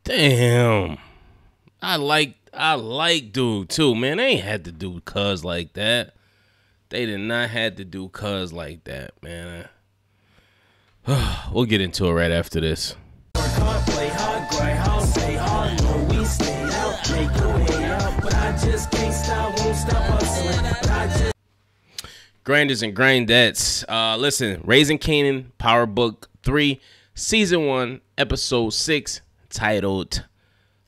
Damn. I like dude too, man. They ain't had to do cuz like that. They did not had to do cuz like that, man. We'll get into it right after this. Grinders and grindettes. Listen, Raising Kanan, Power Book 3, Season 1, Episode 6, titled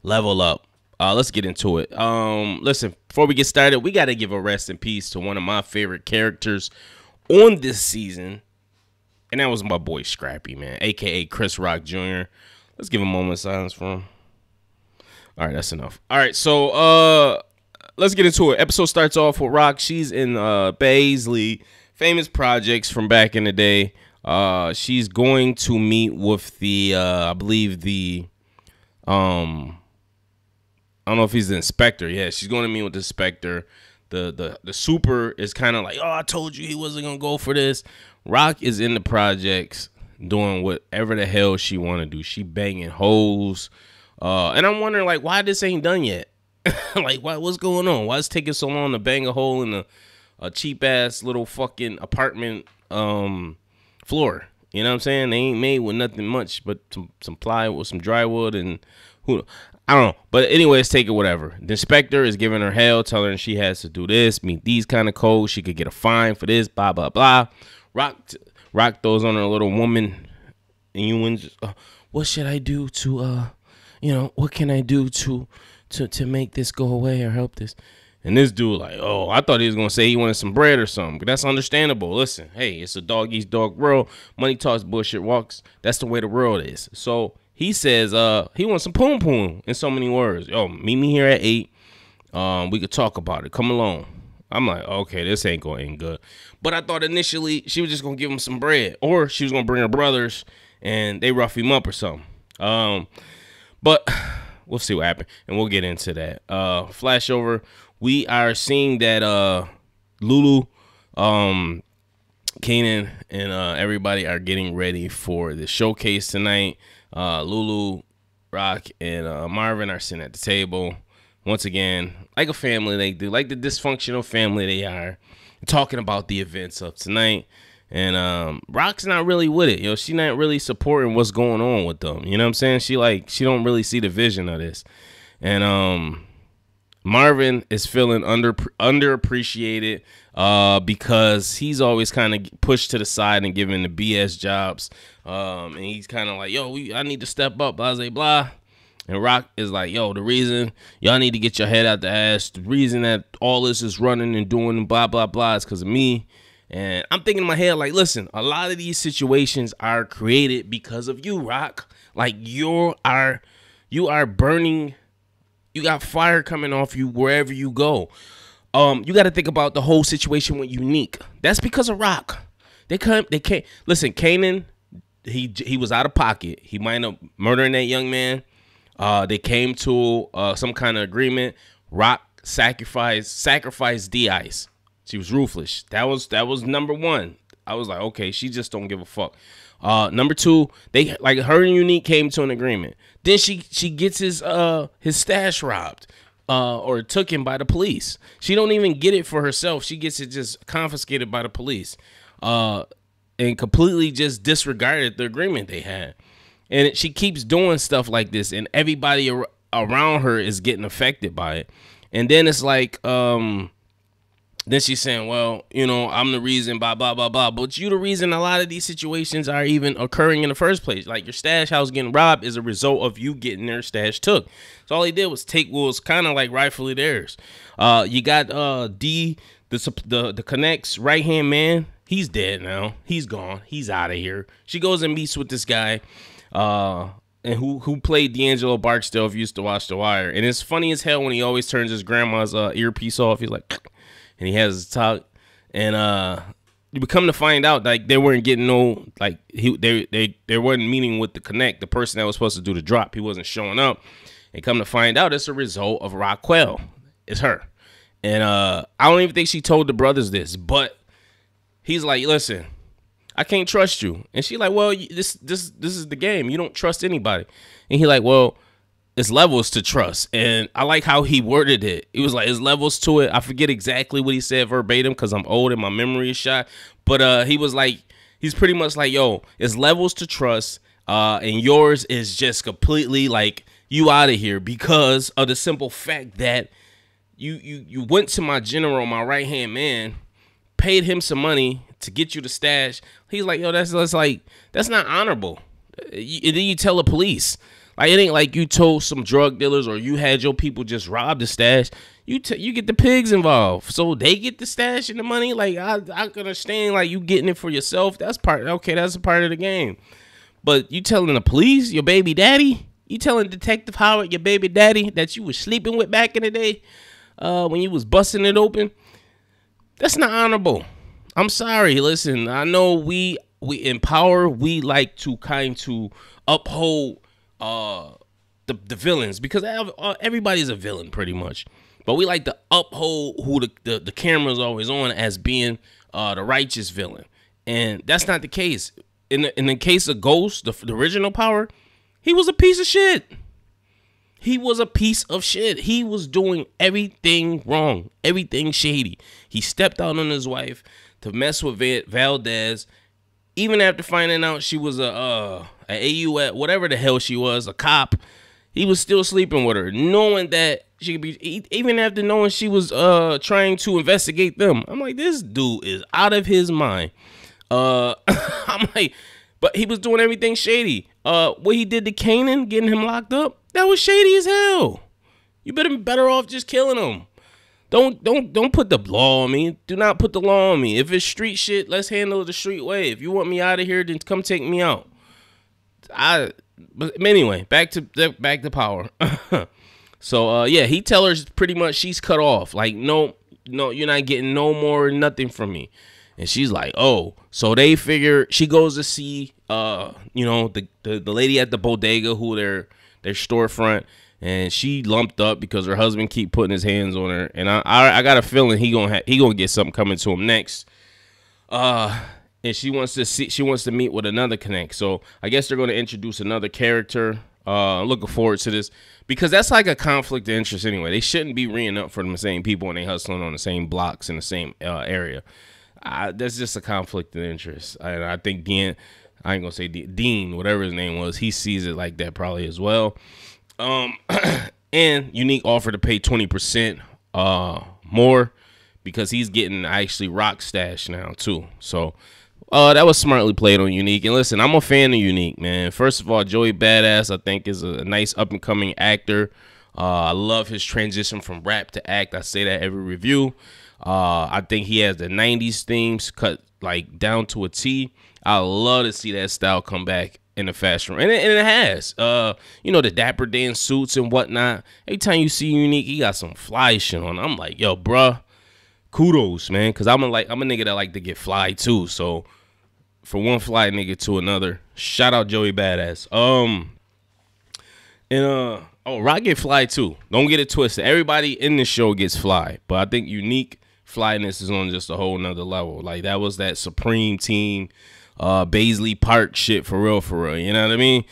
Level Up. Let's get into it. Listen, before we get started, we got to give a rest in peace to one of my favorite characters on this season. And that was my boy Scrappy, man, a.k.a. Chris Rock Jr. Let's give a moment of silence for him. All right, that's enough. All right, so let's get into it. Episode starts off with Rock. She's in Paisley, famous projects from back in the day. She's going to meet with the, I believe the, I don't know if he's the inspector. Yeah, she's going to meet with the inspector. The super is kind of like, oh, I told you he wasn't going to go for this. Rock is in the projects doing whatever the hell she want to do. She banging hoes. And I'm wondering, like, why this ain't done yet? Like, what's going on? Why it's taking so long to bang a hole in a cheap-ass little fucking apartment floor? You know what I'm saying? They ain't made with nothing much but some plywood, some drywood, and I don't know. But anyways, take it whatever. The inspector is giving her hell, telling her she has to do this, meet these kind of codes. She could get a fine for this, blah, blah, blah. Rock throws on her little woman innuendos. What should I do to, what can I do to make this go away or help this? And this dude like, oh, I thought he was going to say he wanted some bread or something. But that's understandable. Listen, hey, it's a dog-eats-dog world. Money talks, bullshit walks. That's the way the world is. So he says he wants some poom-poom in so many words. Yo, meet me here at 8. We could talk about it. Come along. I'm like, okay, this ain't going to end good. But I thought initially she was just going to give him some bread. Or she was going to bring her brothers and they rough him up or something. But we'll see what happened. And we'll get into that. Flash over. We are seeing that Lulu, Kanan, and everybody are getting ready for the showcase tonight. Lulu, Rock, and Marvin are sitting at the table. Once again, like a family they do, like the dysfunctional family they are, talking about the events of tonight. And Rock's not really with it. She's not really supporting what's going on with them. You know what I'm saying? She don't really see the vision of this. And Marvin is feeling underappreciated because he's always kind of pushed to the side and given the BS jobs. And he's kind of like, yo, I need to step up, blah, blah, blah. And Rock is like, yo, the reason y'all need to get your head out the ass, the reason that all this is running and doing blah, blah, blah is because of me. And I'm thinking in my head, like, listen, a lot of these situations are created because of you, Rock. Like, you are burning. You got fire coming off you wherever you go. You got to think about the whole situation with Unique. That's because of Rock. They can't. Listen, Kanan, he was out of pocket. He might up murdering that young man. They came to some kind of agreement. Rock sacrificed D-Ice. She was ruthless. That was number one. I was like, okay, she just don't give a fuck. Number two, they like her and Unique came to an agreement. Then she gets his stash robbed or taken by the police. She don't even get it for herself. She gets it just confiscated by the police and completely just disregarded the agreement they had. And she keeps doing stuff like this, and everybody around her is getting affected by it. And then it's like, then she's saying, well, I'm the reason, blah, blah, blah, blah. But you the reason a lot of these situations are even occurring in the first place. Like your stash house getting robbed is a result of you getting their stash took. So all he did was take what was kind of like rightfully theirs. You got D, the Connect's right-hand man. He's dead now. He's gone. He's out of here. She goes and meets with this guy. And who played D'Angelo Barksdale if you used to watch The Wire. And it's funny as hell when he always turns his grandma's earpiece off. He's like, and he has his talk. And you become to find out like they weren't getting no, like they weren't meeting with the Connect, the person that was supposed to do the drop. He wasn't showing up. And come to find out it's a result of Rockwell. It's her. And I don't even think she told the brothers this, but he's like, listen, I can't trust you. And she like, well, this is the game. You don't trust anybody. And he like, well, it's levels to trust. And I like how he worded it. He was like, it's levels to it. I forget exactly what he said verbatim because I'm old and my memory is shot. But he was like, he's pretty much like, yo, it's levels to trust. And yours is just completely like, you out of here because of the simple fact that you went to my general, my right-hand man, paid him some money to get you the stash. He's like, yo, that's not honorable. And then you tell the police. Like, it ain't like you told some drug dealers or you had your people just rob the stash. You get the pigs involved, so they get the stash and the money. Like, I can understand, like, you getting it for yourself. That's a part of the game. But you telling the police, your baby daddy, you telling Detective Howard, your baby daddy, that you was sleeping with back in the day, when you was busting it open, that's not honorable. I'm sorry. Listen, I know we in power, we like to kind to uphold the villains because everybody's a villain pretty much. But we like to uphold who the camera's always on as being the righteous villain. And that's not the case. In the case of Ghost, the original Power, he was a piece of shit. He was a piece of shit. He was doing everything wrong, everything shady. He stepped out on his wife to mess with Valdez, even after finding out she was a AU, whatever the hell she was, a cop. He was still sleeping with her, knowing that she could be, even after knowing she was trying to investigate them. I'm like, this dude is out of his mind. I'm like, but he was doing everything shady. What he did to Kanan, getting him locked up, that was shady as hell. You better off just killing him. Don't put the law on me. Do not put the law on me. If it's street shit, let's handle it the street way. If you want me out of here, then come take me out. But anyway, back to Power. So yeah, he tell her pretty much she's cut off. Like, no, you're not getting no more nothing from me. And she's like, oh, so they figure she goes to see the lady at the bodega who their storefront, and she lumped up because her husband keep putting his hands on her. And I got a feeling he gonna get something coming to him next. And she wants to meet with another connect. So I guess they're going to introduce another character. I'm looking forward to this because that's like a conflict of interest anyway. They shouldn't be reeing up for the same people and they hustling on the same blocks in the same area. That's just a conflict of interest. I think Dean, I ain't gonna say Dean, whatever his name was, he sees it like that probably as well. And Unique offered to pay 20% more because he's getting actually Rock Stash now too. So that was smartly played on Unique. And listen, I'm a fan of Unique, man. First of all, Joey Badass, I think, is a nice up and coming actor. I love his transition from rap to act. I say that every review. I think he has the 90s themes cut like down to a T. I love to see that style come back in the fashion, and it has. The Dapper Dan suits and whatnot. Every time you see Unique, he got some fly shit on. I'm like, yo, bruh, kudos, man, because I'm a nigga that like to get fly too. So for one fly nigga to another, shout out Joey Badass. Rock get fly too. Don't get it twisted. Everybody in this show gets fly, but I think Unique flyness is on just a whole nother level. Like, that was that Supreme Team, Baisley Park shit for real. You know what I mean?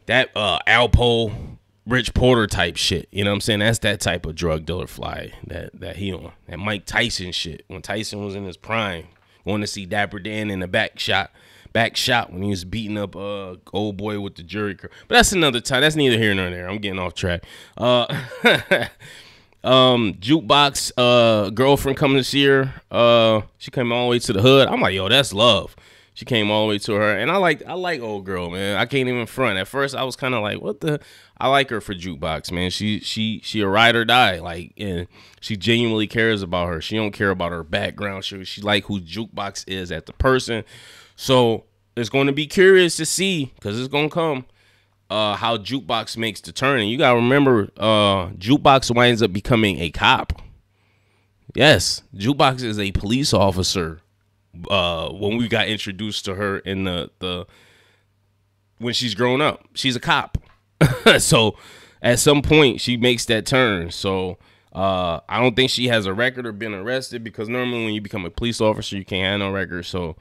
That Alpo, Rich Porter type shit. You know what I'm saying? That's that type of drug dealer fly that he on. That Mike Tyson shit. When Tyson was in his prime, going to see Dapper Dan in the back shot when he was beating up old boy with the jury. But that's another time. That's neither here nor there. I'm getting off track. Jukebox girlfriend coming to see her. She came all the way to the hood. I'm like, yo, that's love. She came all the way to her, and I like old girl, man. I can't even front. At first, I was kind of like, what the? I like her for Jukebox, man. She a ride or die, like, and she genuinely cares about her. She don't care about her background. She like who Jukebox is as the person. So it's going to be curious to see, because it's going to come, how Jukebox makes the turn. And you got to remember, Jukebox winds up becoming a cop. Yes, Jukebox is a police officer. When we got introduced to her in the when she's grown up, she's a cop. So at some point she makes that turn. So I don't think she has a record or been arrested, because normally when you become a police officer, you can't have no record. So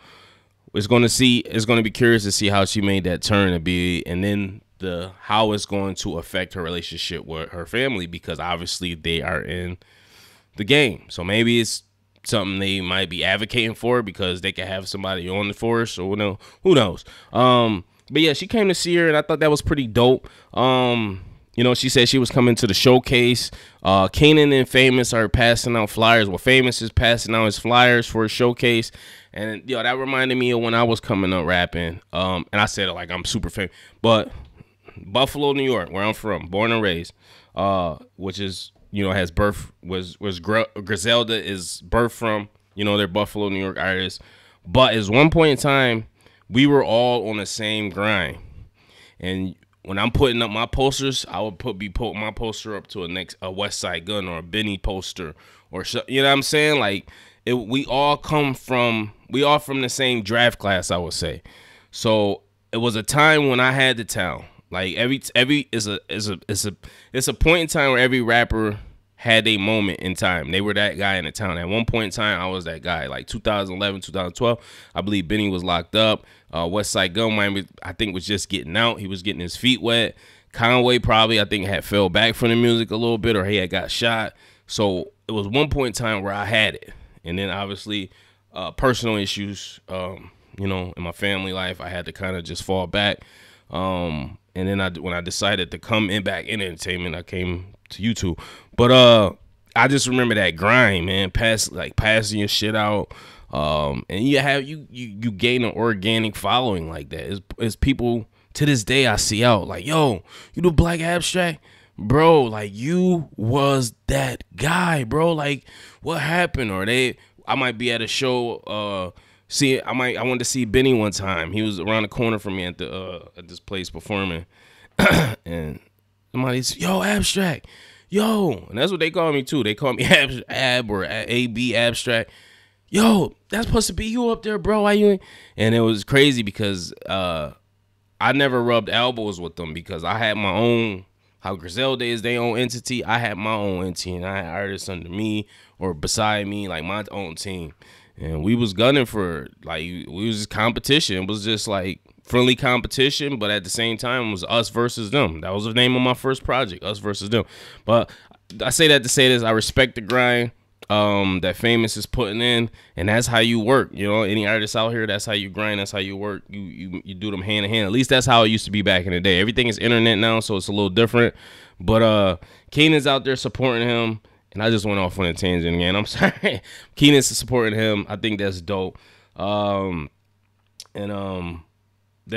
it's going to be curious to see how she made that turn and then how it's going to affect her relationship with her family, because obviously they are in the game. So maybe it's something they might be advocating for because they can have somebody on the force, or who knows. But yeah, she came to see her, and I thought that was pretty dope. She said she was coming to the showcase. Kanan and Famous are passing out flyers. Well, Famous is passing out his flyers for a showcase. And that reminded me of when I was coming up rapping. And I said it like I'm super famous. But Buffalo, New York, where I'm from, born and raised, which is, has birth, was Griselda is birth from, they're Buffalo, New York artists. But at one point in time, we were all on the same grind. And when I'm putting up my posters, I would be putting my poster up to a West Side Gun or a Benny poster, or you know what I'm saying? Like we all from the same draft class, I would say. So it was a time when I had the town. Like it's a point in time where every rapper had a moment in time. They were that guy in the town. At one point in time, I was that guy. Like 2011, 2012, I believe Benny was locked up. West Side Gun, I think, was just getting out. He was getting his feet wet. Conway probably, I think, had fell back from the music a little bit, or he had got shot. So it was one point in time where I had it. And then obviously personal issues, in my family life, I had to kind of just fall back. And then when I decided to come back in entertainment, I came to YouTube. But I just remember that grind, man, passing your shit out. And you gain an organic following like that. It's people to this day I see out like, yo, you do Black Abstract? Bro, like you was that guy, bro. Like what happened? Or I might be at a show, I wanted to see Benny one time. He was around the corner from me at this place performing. And somebody's, yo, Abstract, yo, and that's what they call me too. They call me Ab or AB Abstract. Yo, that's supposed to be you up there, bro. Why you? And it was crazy because I never rubbed elbows with them because I had my own. How Griselda is their own entity, I had my own entity, and I had artists under me or beside me, like my own team. And we was gunning for, like, we was just competition. It was just like friendly competition, but at the same time, it was us versus them. That was the name of my first project, us versus them. But I say that to say this: I respect the grind that Famous is putting in, and that's how you work. Any artists out here, that's how you grind, that's how you work. You do them hand in hand. At least that's how it used to be back in the day. Everything is internet now, so it's a little different. But Kanan's out there supporting him. And I just went off on a tangent again. I'm sorry. Kenan's supporting him. I think that's dope. They're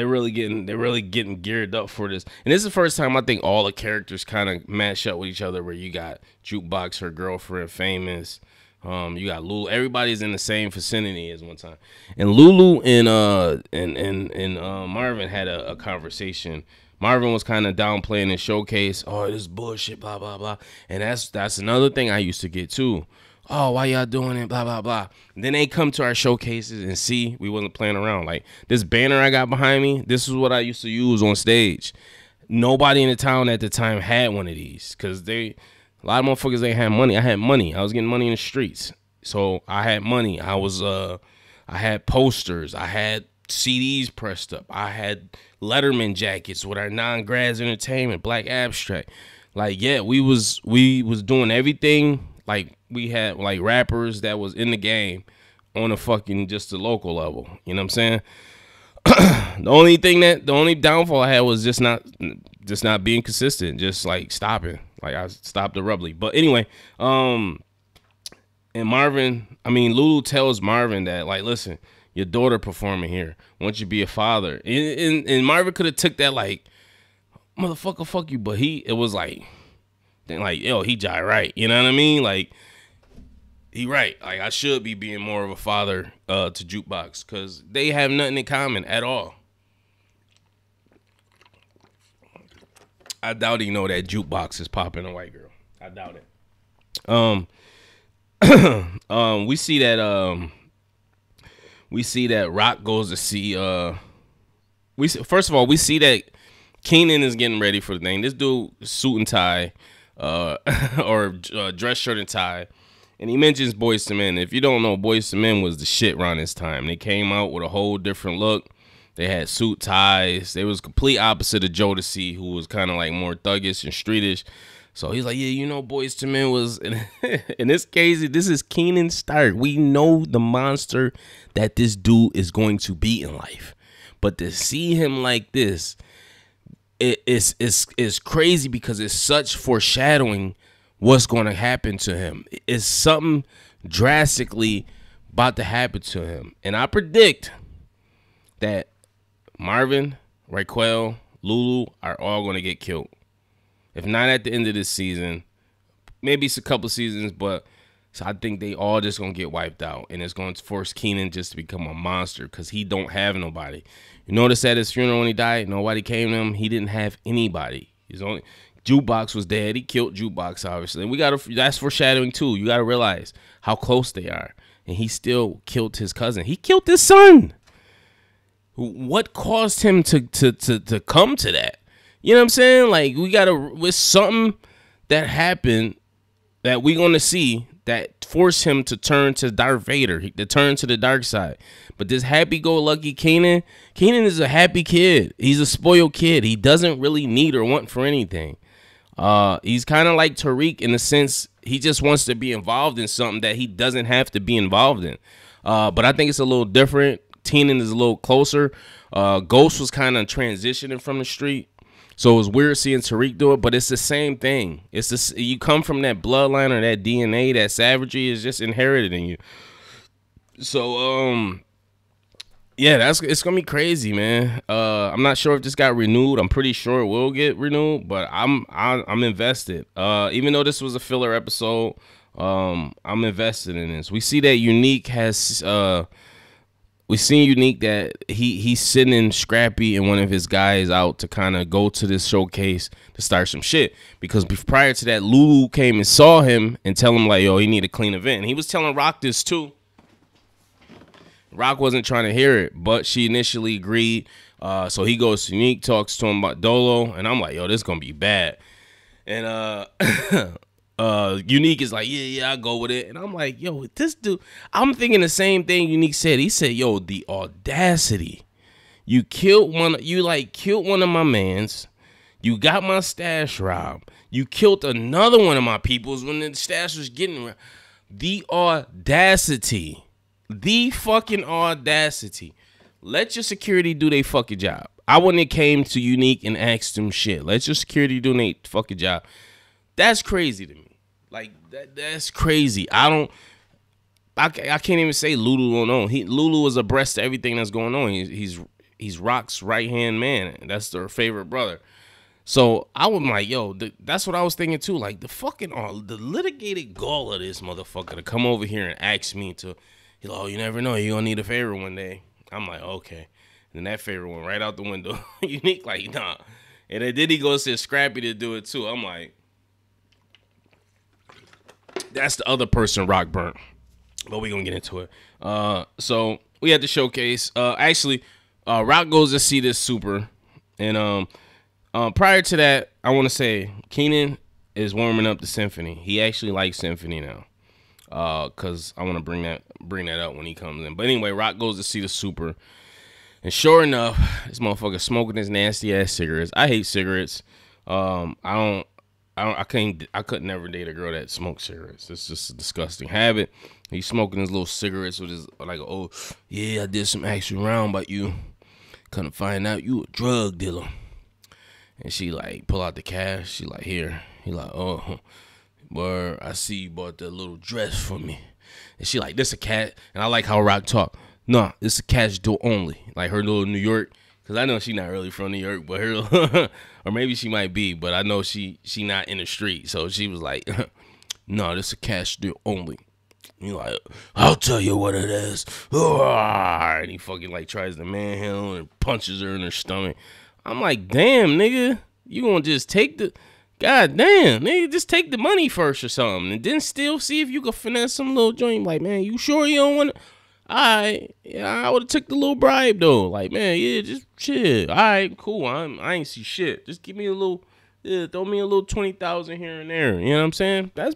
really getting geared up for this. And this is the first time I think all the characters kind of match up with each other. Where you got Jukebox, her girlfriend, Famous. You got Lulu. Everybody's in the same vicinity as one time. And Lulu and Marvin had a conversation. Marvin was kind of downplaying the showcase. Oh, this bullshit, blah, blah, blah. And that's another thing I used to get too. Oh, why y'all doing it, blah, blah, blah. And then they come to our showcases and see we wasn't playing around. Like this banner I got behind me, this is what I used to use on stage. Nobody in the town at the time had one of these because a lot of motherfuckers ain't had money. I had money. I was getting money in the streets. So I had money. I had posters. I had CDs pressed up. I had Letterman jackets with our non-grads entertainment, Black Abstract. Like, yeah, we was doing everything. Like we had like rappers that was in the game on a fucking just the local level. You know what I'm saying? The only downfall I had was just not being consistent, just like stopping. Like I stopped abruptly. But anyway, and Lulu tells Marvin that, like, listen, your daughter performing here. Once you be a father. And Marvin could have took that like, motherfucker, fuck you. But it was like, yo, he jai right. You know what I mean? Like, he right. Like, I should be being more of a father to Jukebox because they have nothing in common at all. I doubt he know that Jukebox is popping a white girl. I doubt it. We see that Rock goes to see first of all, we see that Kanan is getting ready for the thing. This dude, suit and tie, or dress shirt and tie, and he mentions Boyz II Men. If you don't know, Boyz II Men was the shit around this time. They came out with a whole different look. They had suit ties. They was complete opposite of Jodeci, who was kind of like more thuggish and streetish. So he's like, yeah, you know, Boyz II Men was, in this case, this is Kanan Stark. We know the monster that this dude is going to be in life. But to see him like this, it's crazy because it's such foreshadowing what's going to happen to him. It's something drastically about to happen to him. And I predict that Marvin, Raquel, Lulu are all going to get killed. If not at the end of this season, maybe it's a couple seasons, but so I think they all just going to get wiped out. And it's going to force Kanan just to become a monster because he don't have nobody. You notice at his funeral when he died, nobody came to him. He didn't have anybody. His only Jukebox was dead. He killed Jukebox, obviously. And that's foreshadowing too. You got to realize how close they are. And he still killed his cousin. He killed his son. What caused him to come to that? You know what I'm saying? Like, with something that happened that we're going to see that forced him to turn to Darth Vader, to turn to the dark side. But this happy-go-lucky Kanan is a happy kid. He's a spoiled kid. He doesn't really need or want for anything. He's kind of like Tariq in the sense he just wants to be involved in something that he doesn't have to be involved in. But I think it's a little different. Kanan is a little closer. Ghost was kind of transitioning from the street. So it was weird seeing Tariq do it, but it's the same thing. It's this, you come from that bloodline or that DNA, that savagery is just inherited in you. So yeah, it's gonna be crazy, man. I'm not sure if this got renewed. I'm pretty sure it will get renewed, but I'm invested. Even though this was a filler episode, I'm invested in this. We see that Unique has we seen Unique that he's sending Scrappy and one of his guys out to kind of go to this showcase to start some shit. Because prior to that, Lulu came and saw him and tell him like, yo, he need a clean event. And he was telling Rock this too. Rock wasn't trying to hear it, but she initially agreed. So he goes to Unique, talks to him about Dolo, and I'm like, yo, this is gonna be bad. And Unique is like, yeah, I'll go with it. And I'm like, yo, this dude, I'm thinking the same thing Unique said. He said, yo, the audacity. You killed one of my mans. You got my stash robbed. You killed another one of my peoples when the stash was getting the audacity. The fucking audacity. Let your security do their fucking job. I wouldn't have came to Unique and asked them shit. Let your security do their fucking job. That's crazy to me. Like, that's crazy. I can't even say Lulu don't know. Lulu is abreast to everything that's going on. He's Rock's right-hand man. And that's their favorite brother. So I was like, yo, that's what I was thinking too. Like, the litigated gall of this motherfucker to come over here and ask me to, he's like, oh, you never know. You're going to need a favor one day. I'm like, okay. And then that favor went right out the window. Unique, like, nah. And then he goes to Scrappy to do it too. I'm like, that's the other person Rock burnt. But we're going to get into it. So we had the showcase. Actually, Rock goes to see this super. And prior to that, I want to say Kanan is warming up the Symphony. He actually likes Symphony now. Because I want to bring that up when he comes in. But anyway, Rock goes to see the super. And sure enough, this motherfucker smoking his nasty ass cigarettes. I hate cigarettes. I couldn't never date a girl that smokes cigarettes. It's just a disgusting habit. He's smoking his little cigarettes with his, like, oh, yeah, I did some action round about you. Couldn't find out you a drug dealer. And she, like, pull out the cash. She, like, here. He, like, oh, word, I see you bought that little dress for me. And she, like, this a cat. And I like how Rock talk. No, it's a cash door only. Like, her little New York. Because I know she not really from New York, but her, or maybe she might be, but I know she not in the street. So she was like, no, this a cash deal only. And he like, I'll tell you what it is. And he fucking like tries to manhandle her and punches her in her stomach. I'm like, damn, nigga, you gonna just take the, god damn, nigga, just take the money first or something. And then still see if you can finesse some little joint. Like, man, you sure you don't want to? I would have took the little bribe though. Like, man, yeah, just shit. All right, cool. I ain't see shit. Just give me a little, throw me a little 20,000 here and there. You know what I'm saying? That's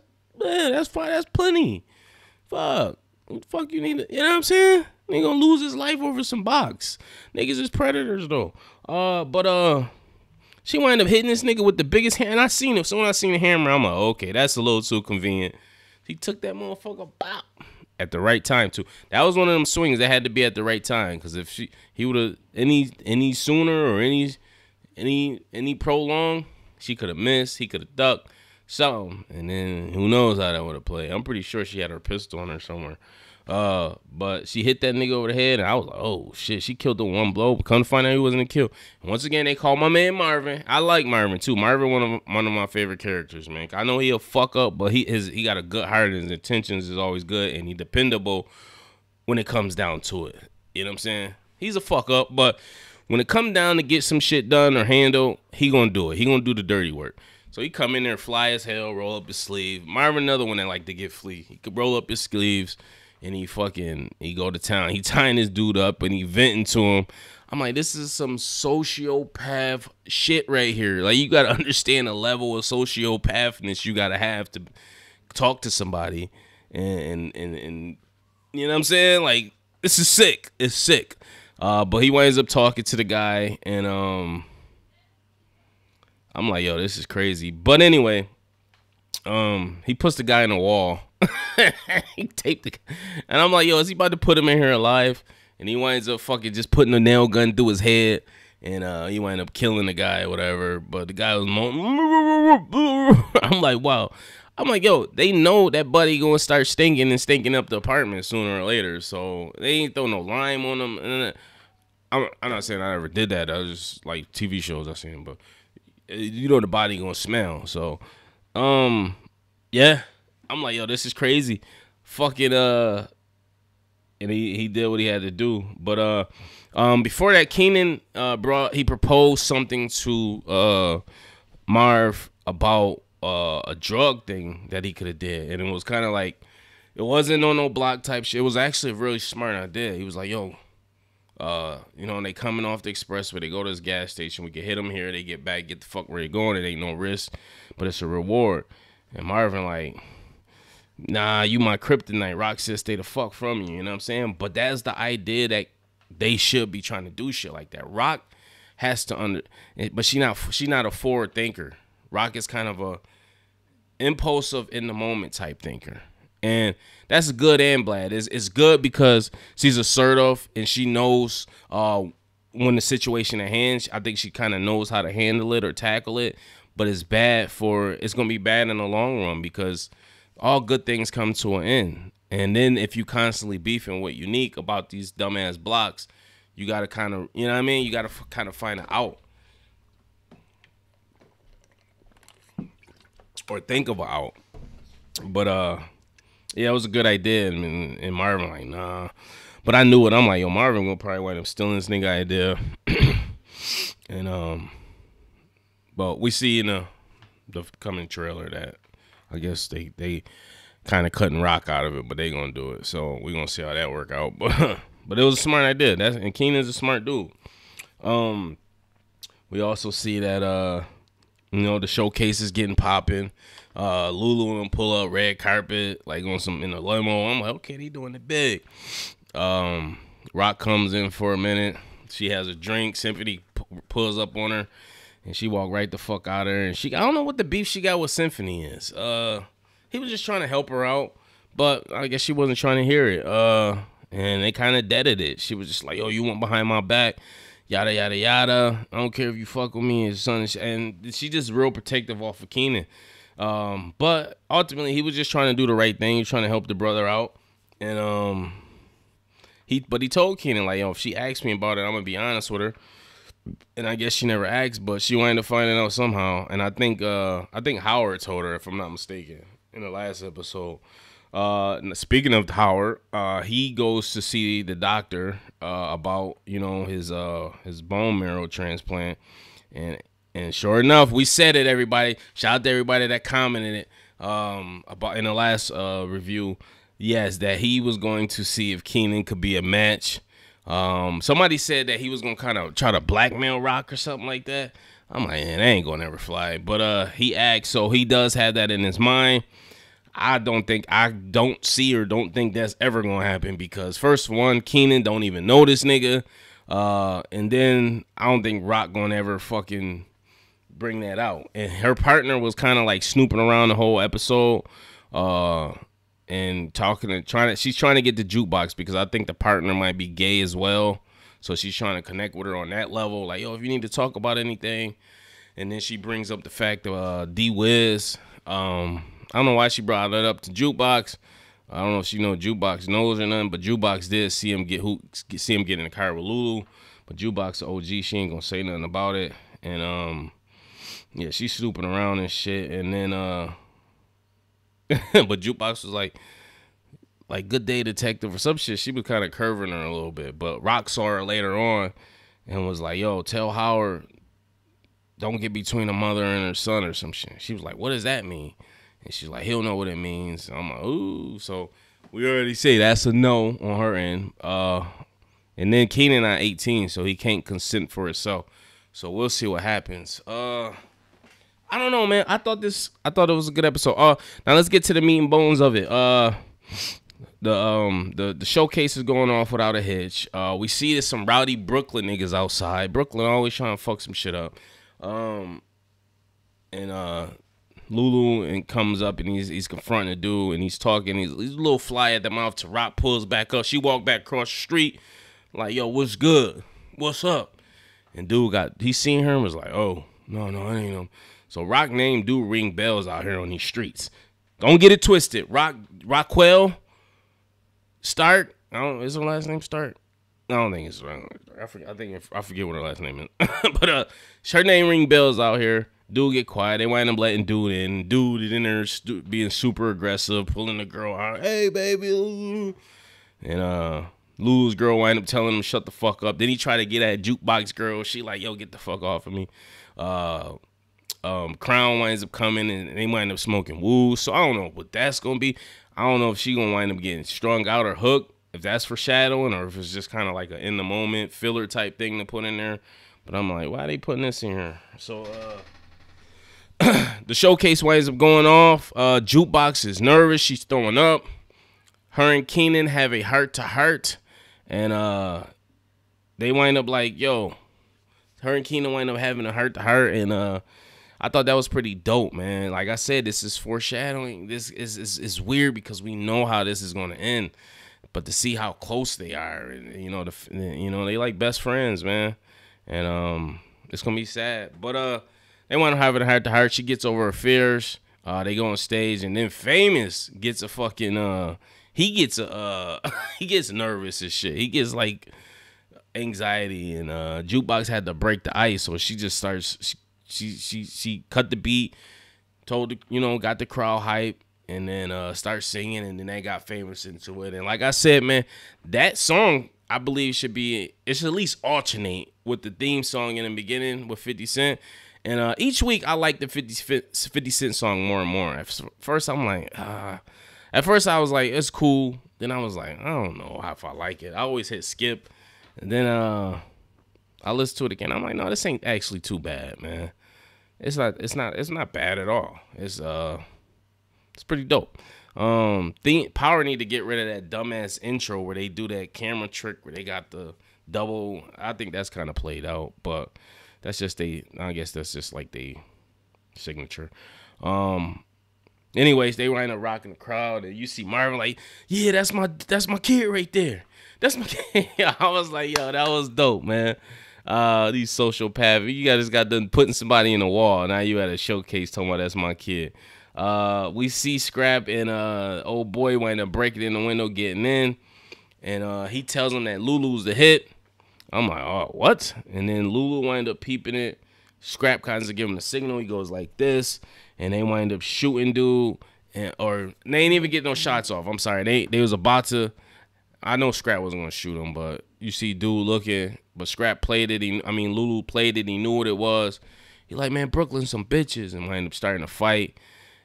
fine. That's plenty. Fuck. What the fuck you need to, you know what I'm saying? Nigga gonna lose his life over some box. Niggas is predators though. But she wound up hitting this nigga with the biggest hand. And I seen it. So when I seen the hammer, I'm like, okay, that's a little too convenient. He took that motherfucker bop at the right time too. That was one of them swings that had to be at the right time. Cause if he would have any sooner or any prolonged, she could have missed. He could have ducked something, and then who knows how that would have played. I'm pretty sure she had her pistol on her somewhere. But she hit that nigga over the head, and I was like, oh shit, she killed the one blow. But come to find out he wasn't a kill. And once again, they called my man Marvin. I like Marvin too. Marvin one of my favorite characters, man. I know he'll fuck up, but he got a good heart, and his intentions is always good, and he dependable when it comes down to it. You know what I'm saying? He's a fuck up, but when it come down to get some shit done or handled, he gonna do it. He gonna do the dirty work. So he come in there, fly as hell, roll up his sleeve. Marvin, another one that like to get flea. He could roll up his sleeves, and he go to town. He tying this dude up, and he venting to him. I'm like, this is some sociopath shit right here. Like, you got to understand the level of sociopathness you got to have to talk to somebody. And you know what I'm saying? Like, this is sick. It's sick. But he winds up talking to the guy, and I'm like, yo, this is crazy. But anyway, he puts the guy in the wall. He taped the, and I'm like, yo, is he about to put him in here alive? And he winds up fucking just putting a nail gun through his head, and he wind up killing the guy or whatever. But the guy was I'm like, wow. I'm like, yo, they know that buddy gonna start stinking and stinking up the apartment sooner or later. So they ain't throw no lime on him. And I'm not saying I ever did that. I was just like TV shows I seen, but you know the body gonna smell. So, yeah, I'm like, yo, this is crazy. Fucking and he did what he had to do. But before that, Kanan he proposed something to Marv about a drug thing that he could have did, and it was kind of like, it wasn't on no block type shit. It was actually a really smart idea. He was like, yo, you know, and they coming off the expressway, they go to this gas station, we can hit them here, they get back, get the fuck where they going, it ain't no risk, but it's a reward. And Marvin like, nah, you my kryptonite. Rock said stay the fuck from you, you know what I'm saying? But that's the idea that they should be trying to do shit like that. Rock has to but she not a forward thinker. Rock is kind of a impulsive in the moment type thinker. And that's good and bad. It's good because she's assertive and she knows when the situation at hand. I think she kind of knows how to handle it or tackle it. But it's going to be bad in the long run because all good things come to an end. And then if you constantly beefing with Unique about these dumbass blocks, you got to kind of, you know what I mean? You got to kind of find it out. Or think of an out. But, yeah, it was a good idea. And Marvin like, nah. But I knew it. I'm like, yo, Marvin will probably wind up stealing this nigga idea. And, but we see in the coming trailer that I guess they kind of cutting Rock out of it, but they gonna do it. So we gonna see how that work out. But it was a smart idea. And Kenan's a smart dude. We also see that you know, the showcase is getting popping. Lulu and pull up red carpet like on some in a limo. I'm like, okay, they doing it big. Rock comes in for a minute. She has a drink. Symphony pulls up on her. And she walked right the fuck out of her. And I don't know what the beef she got with Symphony is. He was just trying to help her out. But I guess she wasn't trying to hear it. And they kind of deaded it. She was just like, yo, you went behind my back. Yada, yada, yada. I don't care if you fuck with me. And she just real protective off of Kanan. But ultimately, he was just trying to do the right thing. He was trying to help the brother out. And he told Kanan, like, yo, if she asks me about it, I'm going to be honest with her. And I guess she never asked, but she wound up finding out somehow. And I think Howard told her, if I'm not mistaken, in the last episode. Speaking of Howard, he goes to see the doctor about, you know, his bone marrow transplant. And sure enough, we said it, everybody. Shout out to everybody that commented it about in the last review. Yes, that he was going to see if Kanan could be a match. Somebody said that he was gonna kind of try to blackmail Rock or something like that. I'm like, man, that ain't gonna never fly. But he asked, so he does have that in his mind. I don't see or don't think that's ever gonna happen because first one, Kanan don't even know this nigga. And then I don't think Rock gonna ever fucking bring that out. And her partner was kind of like snooping around the whole episode, and talking and she's trying to get the jukebox because I think the partner might be gay as well. So she's trying to connect with her on that level. Like, yo, if you need to talk about anything. And then she brings up the fact of D-Wiz. I don't know why she brought that up to Jukebox. I don't know if she know Jukebox knows or nothing, but Jukebox did see him get in the car with Lulu. But Jukebox, OG, she ain't gonna say nothing about it. And yeah, she's snooping around and shit. And then but Jukebox was like good day detective or some shit. She was kind of curving her a little bit. But Rock saw her later on and was like, yo, tell Howard don't get between a mother and her son or some shit. She was like, what does that mean? And she's like, he'll know what it means. I'm like, ooh. So we already say that's a no on her end. And then Kanan not 18, so he can't consent for himself. So we'll see what happens. I don't know, man. I thought it was a good episode. Now let's get to the meat and bones of it. The showcase is going off without a hitch. We see there's some rowdy Brooklyn niggas outside. Brooklyn always trying to fuck some shit up. Lulu and comes up and he's confronting the dude and he's talking. He's a little fly at the mouth to Rock pulls back up. She walked back across the street like, yo, what's good? What's up? And dude he seen her and was like, oh, no, it ain't him. So Rock name do ring bells out here on these streets. Don't get it twisted. Rockwell Stark. Is her last name Stark? I don't think it's right. I forget what her last name is. But her name ring bells out here. Dude get quiet. They wind up letting dude in. Dude is in there being super aggressive, pulling the girl out. Hey, baby. And Lulu's girl wind up telling him shut the fuck up. Then he tried to get at Jukebox girl. She like, yo, get the fuck off of me. Crown winds up coming and they wind up smoking woo. So I don't know what that's gonna be. I don't know if she gonna wind up getting strung out or hooked, if that's foreshadowing or if it's just kind of like a in the moment filler type thing to put in there. But I'm like, why are they putting this in here? So the showcase winds up going off. Jukebox is nervous. She's throwing up. Her and Kanan have a heart-to-heart. And they wind up like, yo, her and Kanan wind up having a heart-to-heart. And I thought that was pretty dope, man. Like I said, this is foreshadowing. This is weird because we know how this is going to end. But to see how close they are, and they like best friends, man. And it's going to be sad. But they want to have it heart to heart. She gets over her fears. They go on stage, and then Famous gets a fucking he gets nervous as shit. He gets like anxiety, and Jukebox had to break the ice, so she just starts. She cut the beat, got the crowd hype, and then start singing, and then they got Famous into it. And like I said, man, that song I believe should at least alternate with the theme song in the beginning with 50 Cent. And each week I like the 50 Cent song more and more. At first I'm like, at first I was like, it's cool. Then I was like, I don't know if I like it. I always hit skip. And then I listened to it again. I'm like, no, this ain't actually too bad, man. It's not bad at all. It's pretty dope. Power need to get rid of that dumbass intro where they do that camera trick where they got the double. I think that's kind of played out, but that's just I guess that's just like the signature. Anyways, they wind up rocking the crowd, and you see Marvin like, yeah, that's my kid right there. That's my kid. I was like, yo, that was dope, man. These sociopaths, you guys got done putting somebody in the wall. Now you at a showcase talking about that's my kid. We see Scrap and old boy wind up breaking in the window, getting in, and he tells him that Lulu's the hit. I'm like, oh, what? And then Lulu wind up peeping it. Scrap kinds of give him a signal. He goes like this, and they wind up shooting dude, or they ain't even get no shots off. I'm sorry, they was about to. I know Scrap wasn't gonna shoot him, but you see dude looking, but Scrap played it. Lulu played it. He knew what it was. He like, man, Brooklyn some bitches, and wind up starting to fight.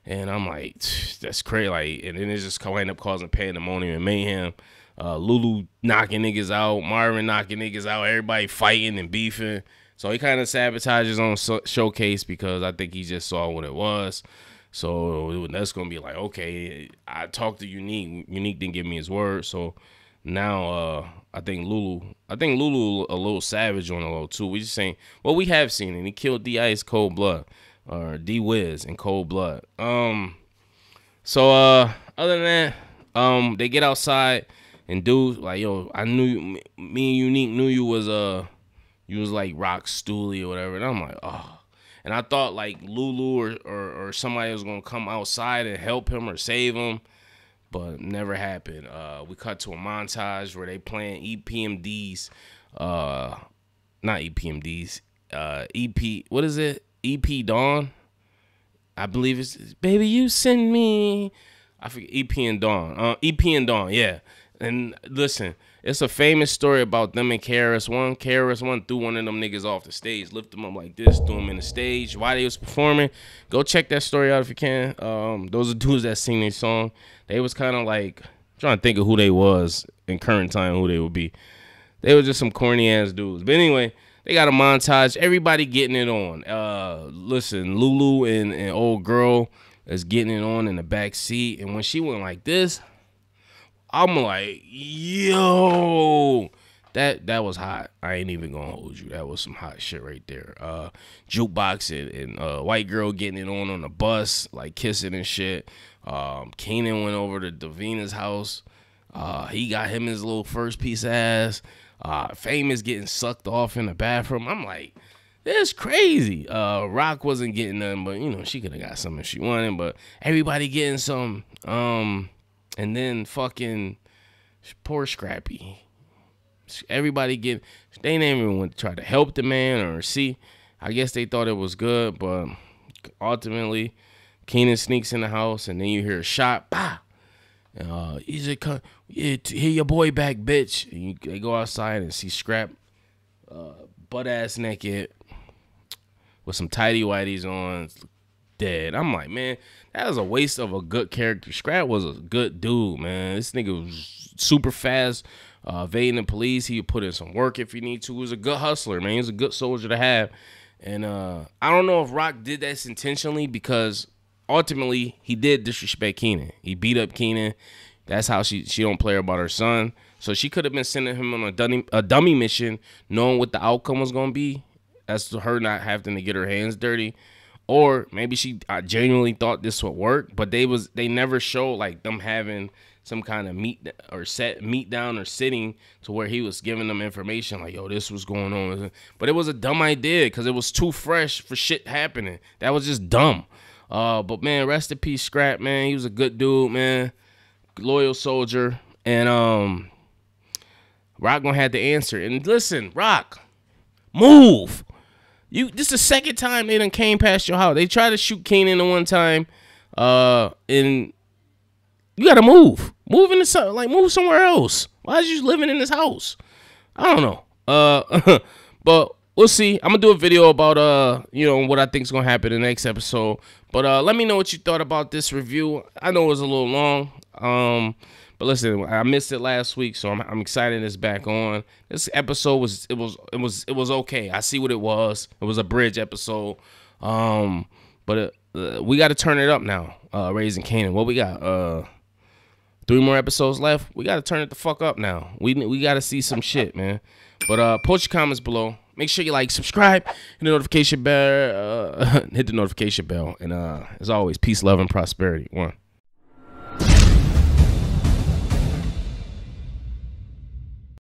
And I'm like, that's crazy. Like, and then it just wind up causing pandemonium and mayhem. Lulu knocking niggas out, Marvin knocking niggas out, everybody fighting and beefing. So he kind of sabotages on showcase because I think he just saw what it was. So that's gonna be like, okay, I talked to Unique. Unique didn't give me his word, so now I think Lulu a little savage on the low too. We just saying, well, we have seen it. He killed D-Ice cold blood, or D-Wiz in cold blood. So other than that, they get outside and dude like, yo, I knew me and Unique knew you was like Rock Stooley or whatever, and I'm like, oh. And I thought like Lulu or somebody was gonna come outside and help him or save him, but never happened. We cut to a montage where they playing EPMD's, not EPMD's, EP. What is it? EP Dawn. I believe it's Baby You Send Me. I forget. EP and Dawn. EP and Dawn. Yeah. And listen, it's a famous story about them and KRS-One. KRS-One threw one of them niggas off the stage, lift them up like this, threw him in the stage while they was performing. Go check that story out if you can. Those are dudes that sing their song. They was kind of like, I'm trying to think of who they was in current time, who they would be. They were just some corny ass dudes. But anyway, they got a montage. Everybody getting it on. Listen, Lulu and old girl is getting it on in the back seat. And when she went like this, I'm like, yo, that was hot. I ain't even gonna hold you. That was some hot shit right there. Jukebox and white girl getting it on the bus, like kissing and shit. Kanan went over to Davina's house. He got him his little first piece of ass. Famous getting sucked off in the bathroom. I'm like, that's crazy. Rock wasn't getting nothing, but you know, she could have got something if she wanted. But everybody getting some. And then fucking poor Scrappy. Everybody they didn't even want to try to help the man or see. I guess they thought it was good, but ultimately, Kanan sneaks in the house, and then you hear a shot. Bah! He's like, yeah, hear your boy back, bitch. And they go outside and see Scrap butt ass naked with some tighty whities on, dead. I'm like, man, that was a waste of a good character. Scrap was a good dude, man. This nigga was super fast, evading the police. He would put in some work if he need to. He was a good hustler, man. He was a good soldier to have. And I don't know if Rock did that intentionally, because ultimately he did disrespect Kanan. He beat up Kanan. That's how she don't play about her son. So she could have been sending him on a dummy mission, knowing what the outcome was gonna be. That's her not having to get her hands dirty. Or maybe she genuinely thought this would work, but they never showed like them having some kind of meet down or sitting to where he was giving them information like, yo, this was going on. But it was a dumb idea because it was too fresh for shit happening. That was just dumb. But man, rest in peace, Scrap, man. He was a good dude, man. Loyal soldier. And Rock gonna have to answer. And listen, Rock, move. This is the second time they done came past your house. They tried to shoot Kanan the one time, and you gotta move. Move somewhere else. Why is you living in this house? I don't know. But we'll see. I'm gonna do a video about what I think is gonna happen in the next episode. But let me know what you thought about this review. I know it was a little long. But listen, I missed it last week, so I'm excited it's back on. This episode was okay. I see what it was. It was a bridge episode. But we got to turn it up now. Raising Kanan. What we got? 3 more episodes left. We got to turn it the fuck up now. We got to see some shit, man. But post your comments below. Make sure you like, subscribe, hit the notification bell. And as always, peace, love, and prosperity. 1.